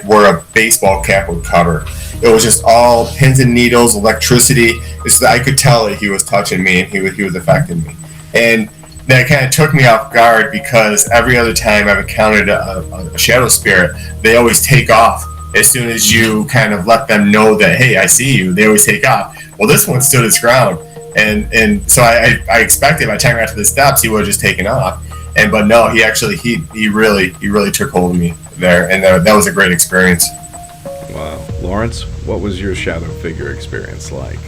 where a baseball cap would cover, it was just all pins and needles, electricity. So I could tell that he was touching me and he was affecting me. And that kind of took me off guard, because every other time I've encountered a shadow spirit, they always take off. As soon as you kind of let them know that, hey, I see you, they always take off. Well, this one stood its ground. And so I expected by the time I got to the steps, he would have just taken off. But no, he really took hold of me there. And that was a great experience. Wow. Lawrence, what was your shadow figure experience like?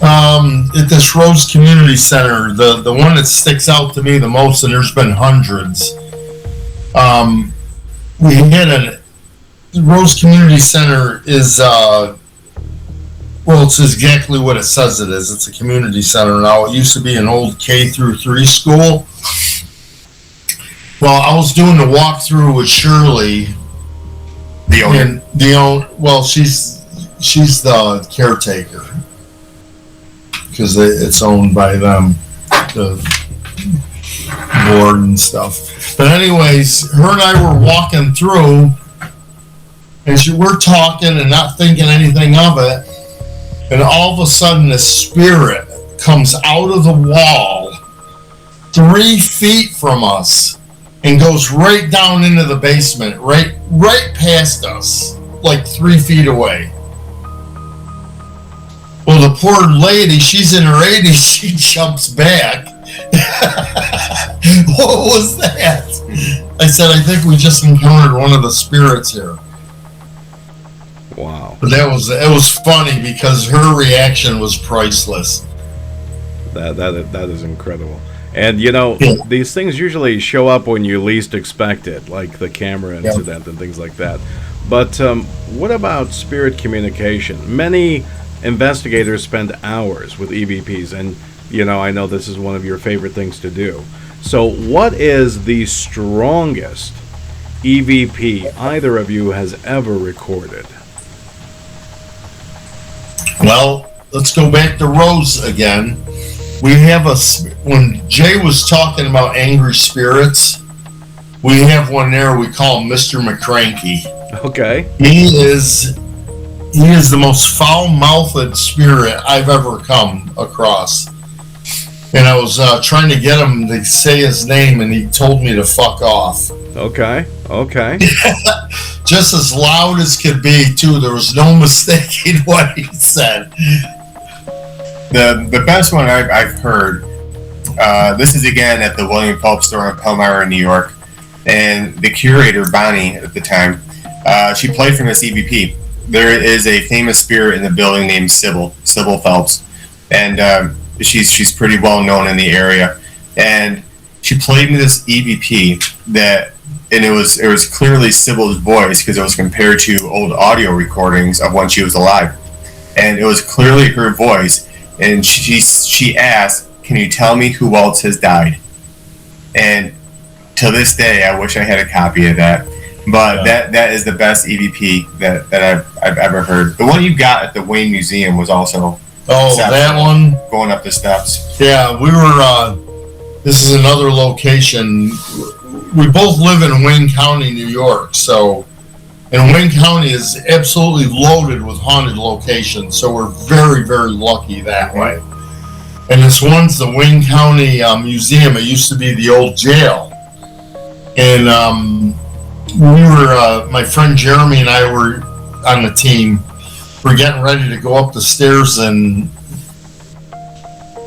At this Rose Community Center, the one that sticks out to me the most, and there's been hundreds, we had Rose Community Center is, it's exactly what it says it is. It's a community center now. It used to be an old K-3 school. Well, I was doing the walkthrough with Shirley. She's the caretaker, because it's owned by them, the board and stuff. But anyways, her and I were walking through, and we're talking and not thinking anything of it, and all of a sudden the spirit comes out of the wall 3 feet from us and goes right down into the basement, right past us, like 3 feet away. Well, the poor lady, she's in her 80s, she jumps back. What was that? I said, I think we just encountered one of the spirits here. Wow. But it was funny, because her reaction was priceless. That is incredible. And these things usually show up when you least expect it, like the camera incident and things like that. But what about spirit communication? Many investigators spend hours with EVPs, and I know this is one of your favorite things to do. So what is the strongest EVP either of you has ever recorded? Well, let's go back to Rose again. We have when Jay was talking about angry spirits, we have one there we call Mr. McCranky. Okay. He is the most foul-mouthed spirit I've ever come across. And I was trying to get him to say his name, and he told me to fuck off. Okay. Just as loud as could be, too. There was no mistaking what he said. The best one I've heard, this is again at the William Phelps store in Palmyra, New York. And the curator, Bonnie, at the time, she played from this EVP. There is a famous spirit in the building named Sybil Phelps, and she's pretty well known in the area. And she played me this EVP and it was clearly Sybil's voice, because it was compared to old audio recordings of when she was alive, and it was clearly her voice. And she asked, "Can you tell me who else has died?" And to this day, I wish I had a copy of that. But that is the best EVP that I've ever heard. The one you got at the Wayne Museum was also that one going up the steps. Yeah, we were. This is another location. We both live in Wayne County, New York. And Wayne County is absolutely loaded with haunted locations. So we're very, very lucky that way. And this one's the Wayne County Museum. It used to be the old jail. And we were, my friend Jeremy and I were on the team. We're getting ready to go up the stairs, and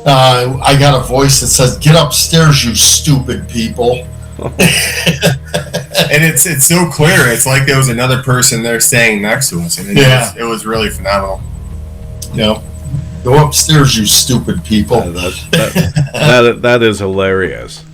I got a voice that says, "Get upstairs, you stupid people." And it's so clear. It's like there was another person there standing next to us, and it was really phenomenal. Yeah. Go upstairs, you stupid people. That is hilarious.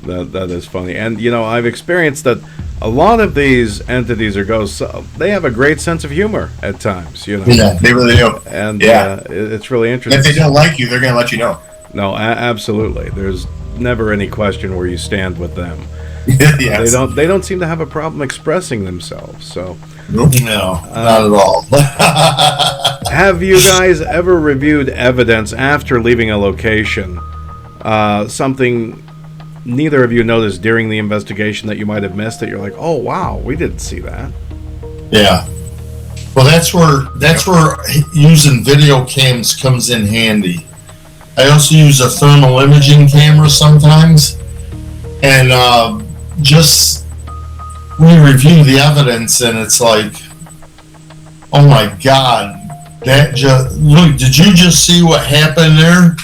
That is funny. And, I've experienced that a lot of these entities or ghosts, they have a great sense of humor at times, Yeah, they really do. And it's really interesting. If they don't like you, they're going to let you know. No, absolutely. There's never any question where you stand with them. Yes. They don't seem to have a problem expressing themselves. So no, not at all. have you guys ever reviewed evidence after leaving a location? Something neither of you noticed during the investigation that you might have missed that you're like, oh wow, we didn't see that. Yeah. Well, that's where using video cams comes in handy. I also use a thermal imaging camera sometimes, and we review the evidence, and it's like, oh my God, look, did you just see what happened there?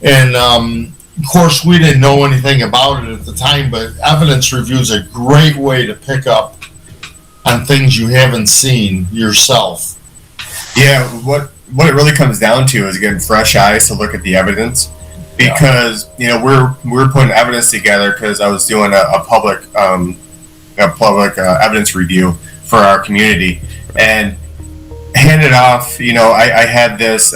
And of course, we didn't know anything about it at the time, but evidence review is a great way to pick up on things you haven't seen yourself. Yeah, what it really comes down to is getting fresh eyes to look at the evidence, because we're putting evidence together because I was doing a public evidence review for our community, and handed off. I had this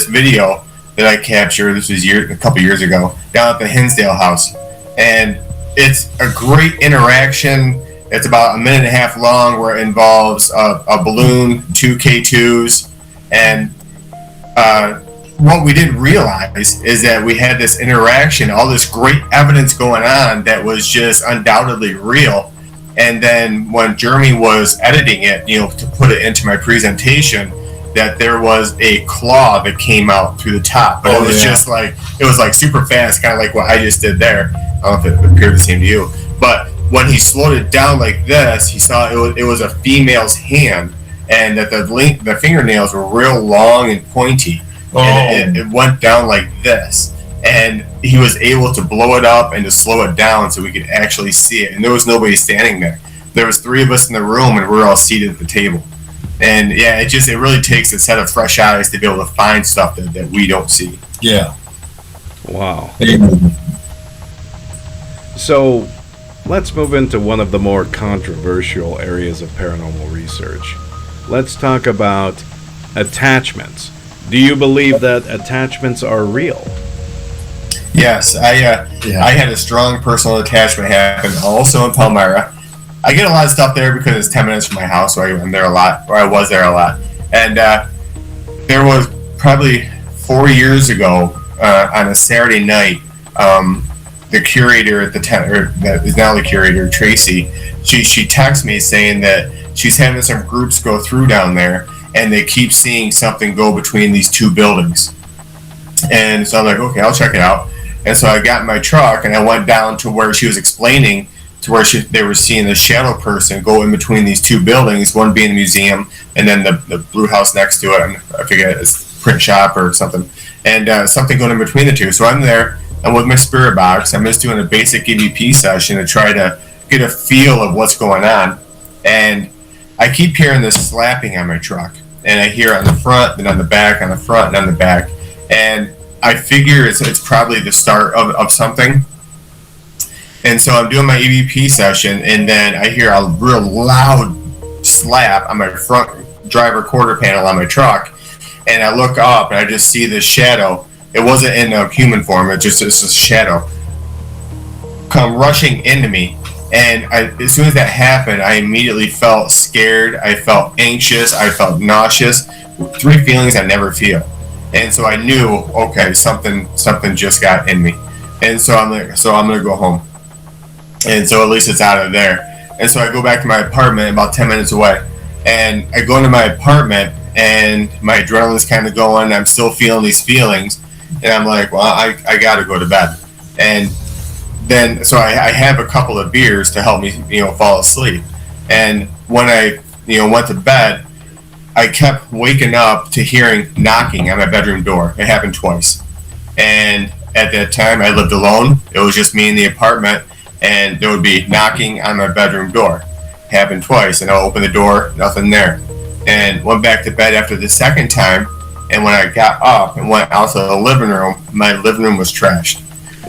video that I captured. This was a couple years ago down at the Hinsdale house, and it's a great interaction. It's about a minute and a half long, where it involves a balloon, 2 K2s, and what we didn't realize is that we had this interaction, all this great evidence going on that was just undoubtedly real. And then when Jeremy was editing it, to put it into my presentation, that there was a claw that came out through the top, but it was just like super fast, kind of like what I just did there. I don't know if it appeared the same to you, but when he slowed it down like this, he saw it was a female's hand, and that the fingernails were real long and pointy, and it went down like this, and he was able to blow it up and to slow it down so we could actually see it, and there was nobody standing there. There was 3 of us in the room, and we were all seated at the table. And it really takes a set of fresh eyes to be able to find stuff that we don't see. Yeah. Wow. So let's move into one of the more controversial areas of paranormal research. Let's talk about attachments. Do you believe that attachments are real? Yes, I had a strong personal attachment happen also in Palmyra. I get a lot of stuff there because it's 10 minutes from my house, so I'm there a lot, or I was there a lot. And there was probably 4 years ago on a Saturday night, the curator at the time, or that is now the curator, Tracy, she texts me saying that she's having some groups go through down there, and they keep seeing something go between these 2 buildings. And so I'm like, okay, I'll check it out. And so I got in my truck, and I went down to where she was explaining, to where they were seeing the shadow person go in between these 2 buildings, one being the museum, and then the blue house next to it. I forget, it's print shop or something. And something going in between the 2. So I'm there, I'm with my spirit box. I'm just doing a basic EVP session to try to get a feel of what's going on. And I keep hearing this slapping on my truck. And I hear it on the front, then on the back, on the front, and on the back. And I figure it's probably the start of something. And so I'm doing my EVP session, and then I hear a real loud slap on my front driver quarter panel on my truck. And I look up, and I just see this shadow. It wasn't in a human form, it's a shadow come rushing into me. And as soon as that happened, I immediately felt scared. I felt anxious. I felt nauseous. 3 feelings I never feel. And so I knew, okay, something just got in me. And so I'm gonna go home. And so at least it's out of there. And so I go back to my apartment about 10 minutes away. And I go into my apartment, and my adrenaline's kind of going. I'm still feeling these feelings. And I'm like, well, I got to go to bed. And then, so I have a couple of beers to help me, fall asleep. And when I, went to bed, I kept waking up to hearing knocking on my bedroom door. It happened twice. And at that time, I lived alone. It was just me in the apartment. and there would be knocking on my bedroom door. Happened twice, and I'll open the door, nothing there. And went back to bed after the second time, and when I got up and went out to the living room, my living room was trashed.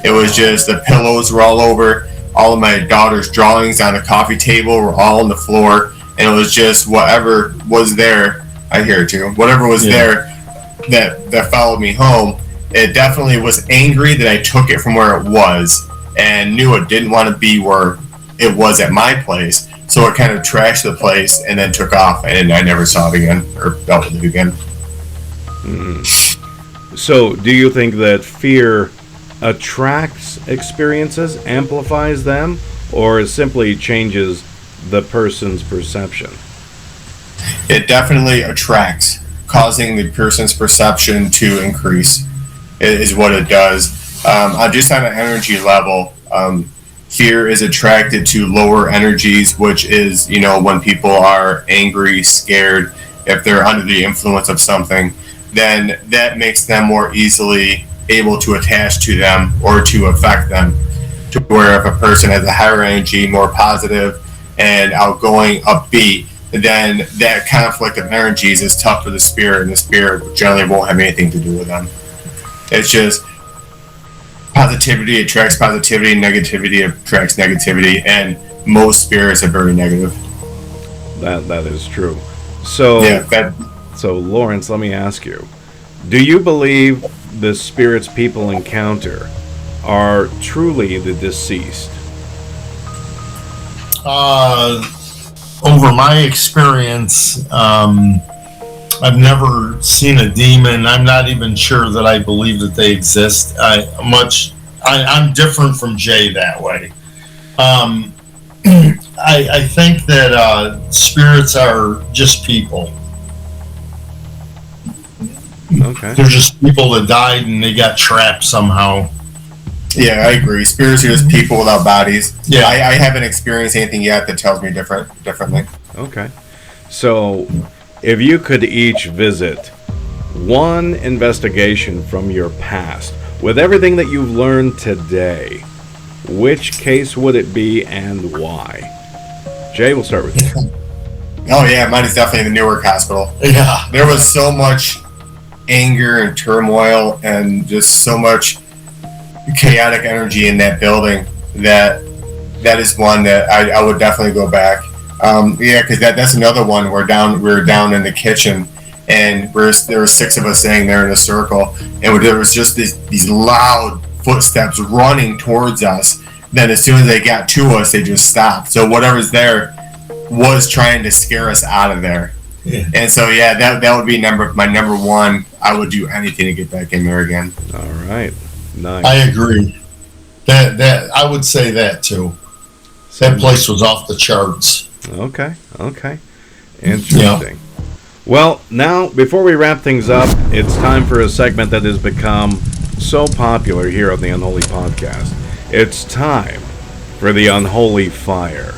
It was just, the pillows were all over, all of my daughter's drawings on the coffee table were all on the floor, and it was just whatever was there, I hear it too, whatever was there that followed me home. It definitely was angry that I took it from where it was and knew it didn't want to be where it was at my place. So it kind of trashed the place and then took off, and I never saw it again or dealt with it again. So do you think that fear attracts experiences, amplifies them, or simply changes the person's perception? It definitely attracts, causing the person's perception to increase is what it does. Just on an energy level, fear is attracted to lower energies, which is, when people are angry, scared, if they're under the influence of something, then that makes them more easily able to attach to them or to affect them. To where if a person has a higher energy, more positive and outgoing, upbeat, then that conflict of energies is tough for the spirit, and the spirit generally won't have anything to do with them. It's just positivity attracts positivity, negativity attracts negativity, and most spirits are very negative. That is true. So, so Lawrence, let me ask you, do you believe the spirits people encounter are truly the deceased? Over my experience, I've never seen a demon. I'm not even sure that I believe that they exist. I'm different from Jay that way. I think that spirits are just people. Okay. They're just people that died and they got trapped somehow. Yeah, I agree. Spirits are just people without bodies. Yeah. I haven't experienced anything yet that tells me differently. Okay. So, if you could each visit one investigation from your past, with everything that you've learned today, which case would it be and why? Jay, we'll start with you. Oh yeah, mine is definitely the Newark Hospital. Yeah. There was so much anger and turmoil and just so much chaotic energy in that building that is one that I would definitely go back. Because that's another one. We were down in the kitchen, and there were 6 of us sitting there in a circle, and there was just these loud footsteps running towards us. Then as soon as they got to us, they just stopped. So whatever's there was trying to scare us out of there. Yeah. And so that would be my number one. I would do anything to get back in there again. All right. Nice. I agree. That I would say that too. That place was off the charts. Okay. Interesting. Yeah. Well, now, before we wrap things up, it's time for a segment that has become so popular here on the Unholy Podcast. It's time for the Unholy Fire.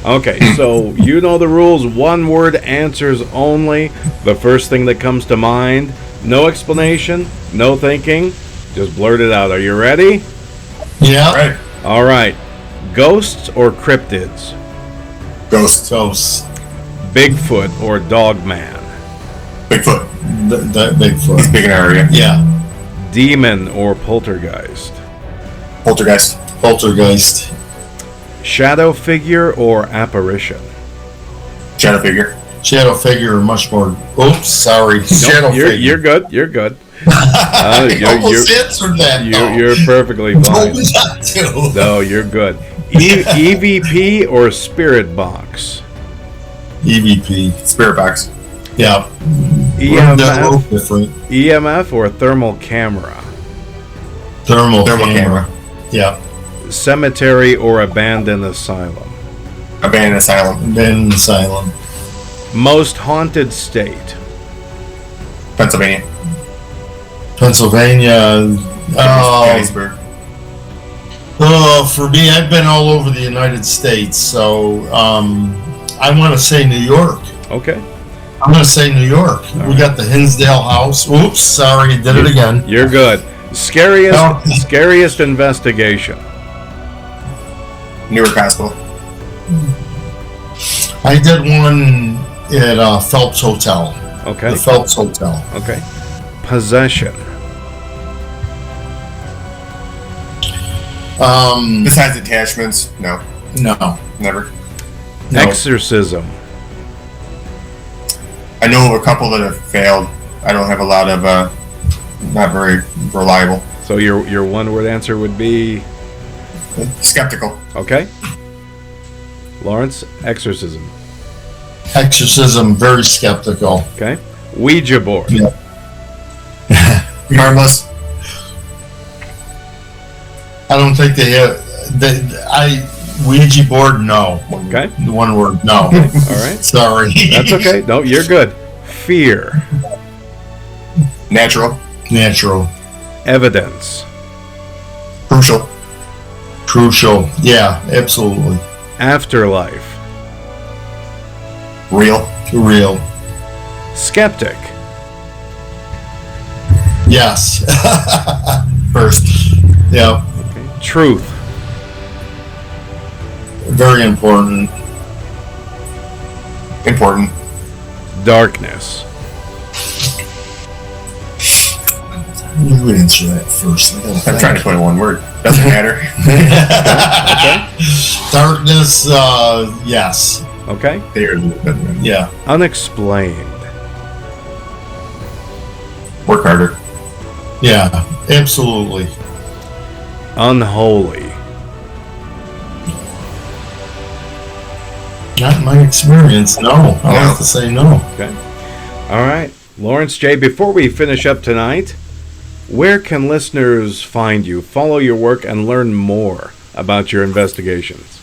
Okay, so you know the rules. 1-word answers only. The first thing that comes to mind. No explanation, no thinking. Just blurt it out. Are you ready? Yeah. Right. All right. Ghosts or cryptids? Ghosts. Bigfoot or Dogman? Bigfoot. Bigfoot. He's big in our area. Yeah. Demon or poltergeist? Poltergeist. Shadow figure or apparition? Shadow figure. Shadow figure, much more. Oops, sorry. Nope, Shadow figure. You're good. You're almost answered that. You're perfectly fine. Not to. No, you're good. EVP or spirit box? EVP. Spirit box. Yeah. EMF or thermal camera? Thermal camera. Yeah. Cemetery or abandoned asylum? Abandoned asylum. Most haunted state? Pennsylvania. Gettysburg. For me, I've been all over the United States, so I want to say New York. Okay. I'm going to say New York. We got the Hinsdale House. Oops, sorry, did it again. You're good. Scariest investigation? Newark Hospital. I did one at Phelps Hotel. Okay. The Phelps Hotel. Okay. Possession. Besides attachments, no. No. Never. No. Exorcism. I know a couple that have failed. I don't have a lot of, not very reliable. So your one-word answer would be? Skeptical. Okay. Lawrence, exorcism. Exorcism, very skeptical. Okay. Ouija board. Yeah. Harmless. I don't think they have. Ouija board, no. Okay. One word, no. All right. Sorry. That's okay. No, you're good. Fear. Natural. Natural. Evidence. Crucial. Crucial. Yeah, absolutely. Afterlife. Real. Real. Skeptic. Yes. First. Yeah. Okay. Truth. Very important. Important. Darkness. You answer that first. I'm trying to put in one word. Doesn't matter. Okay. Darkness, yes. Okay. There. Yeah. Unexplained. Work harder. Yeah, absolutely. Unholy. Not in my experience, no. I'll have to say no. Okay. All right. Lawrence J., before we finish up tonight, where can listeners find you, follow your work, and learn more about your investigations?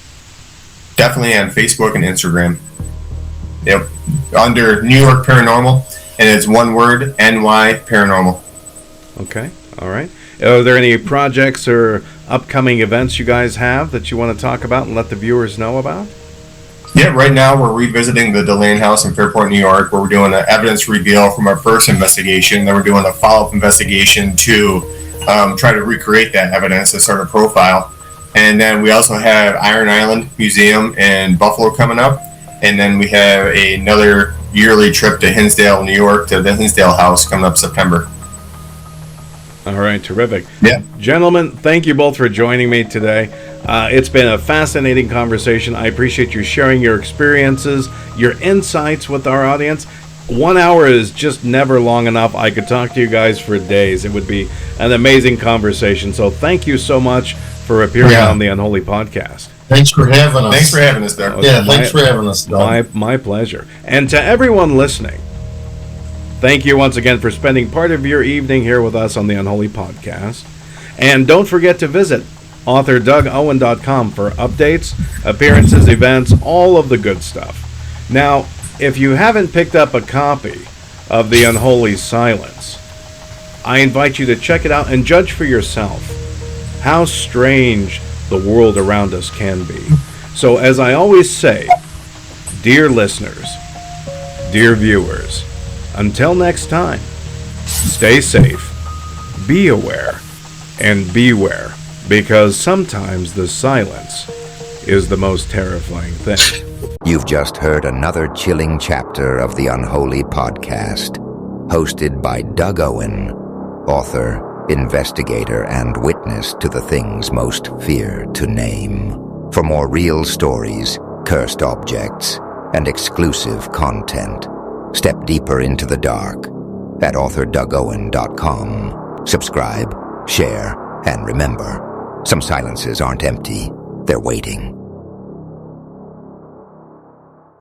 Definitely on Facebook and Instagram. Yep. Under New York Paranormal, and it's one word, NY Paranormal. Okay. All right. Are there any projects or upcoming events you guys have that you want to talk about and let the viewers know about? Yeah, right now we're revisiting the Delane House in Fairport, New York, where we're doing an evidence reveal from our first investigation. Then we're doing a follow-up investigation to try to recreate that evidence and start a profile. And then we also have Iron Island Museum in Buffalo coming up. And then we have another yearly trip to Hinsdale, New York, to the Hinsdale House coming up September. All right, terrific. Yeah. Gentlemen, thank you both for joining me today. It's been a fascinating conversation. I appreciate you sharing your experiences, your insights with our audience. 1 hour is just never long enough. I could talk to you guys for days. It would be an amazing conversation. So thank you so much for appearing on the Unholy Podcast. Thanks for having us. Thanks for having us, Doug. Yeah, thanks for having us, Doug. My pleasure. And to everyone listening, thank you once again for spending part of your evening here with us on the Unholy Podcast. And don't forget to visit authordougowen.com for updates, appearances, events, all of the good stuff. Now, if you haven't picked up a copy of The Unholy Silence, I invite you to check it out and judge for yourself how strange the world around us can be. So, as I always say, dear listeners, dear viewers, until next time, stay safe, be aware, and beware, because sometimes the silence is the most terrifying thing. You've just heard another chilling chapter of the Unholy Podcast, hosted by Doug Owen, author, investigator, and witness to the things most feared to name. For more real stories, cursed objects, and exclusive content, step deeper into the dark at authordougowen.com. Subscribe, share, and remember, some silences aren't empty, they're waiting.